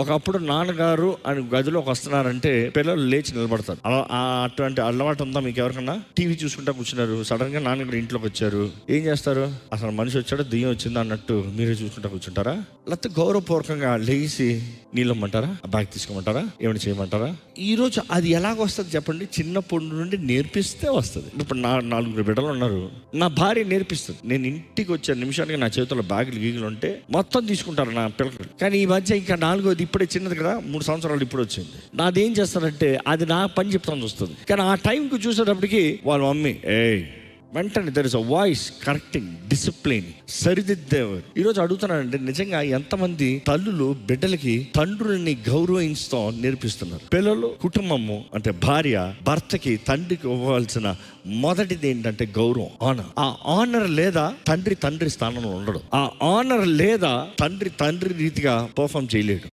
ఒకప్పుడు నాన్నగారు అని గదిలోకి వస్తున్నారంటే పిల్లలు లేచి నిలబడతారు. అటువంటి అలవాటు ఉందా మీకు ఎవరికన్నా? టీవీ చూసుకుంటా కూర్చున్నారు, సడన్ గా నాన్నగారు ఇంట్లోకి వచ్చారు, ఏం చేస్తారు? అసలు మనిషి వచ్చాడో దెయ్యం వచ్చిందా అన్నట్టు మీరే చూసుకుంటా కూర్చుంటారా? లేకపోతే గౌరవపూర్వకంగా లేచి నీళ్ళమ్మంటారా, బ్యాగ్ తీసుకోమంటారా, ఏమైనా చేయమంటారా? ఈరోజు అది ఎలాగొస్తుంది చెప్పండి? చిన్నప్పటి నుండి నేర్పిస్తే వస్తుంది. ఇప్పుడు నా 4 బిడ్డలు ఉన్నారు, నా భార్య నేర్పిస్తుంది. నేను ఇంటికి వచ్చే నిమిషానికి నా చేతుల్లో బ్యాగులు గీగులు ఉంటే మొత్తం తీసుకుంటారు నా పిల్లలు. కానీ ఈ మధ్య ఇంకా 4వది ఇప్పుడే చిన్నది కదా, 3 సంవత్సరాలు ఇప్పుడు వచ్చింది. నాదేం చేస్తారంటే అది నా పని చెప్తాను వస్తుంది. కానీ ఆ టైంకి చూసేటప్పటికి వాళ్ళ మమ్మీ వెంటనే there is a voice correcting, discipline, సరిదిద్దేవారు. ఈరోజు అడుగుతున్నానంటే నిజంగా ఎంతమంది తల్లులు బిడ్డలకి తండ్రుల్ని గౌరవించడం నేర్పిస్తున్నారు? పిల్లలు, కుటుంబము అంటే భార్య భర్తకి తండ్రికి ఇవ్వాల్సిన మొదటిది ఏంటంటే గౌరవం, ఆనర్. ఆ ఆనర్ లేదా తండ్రి స్థానంలో ఉండడు. ఆ ఆనర్ లేదా తండ్రి రీతిగా పర్ఫామ్ చేయలేడు.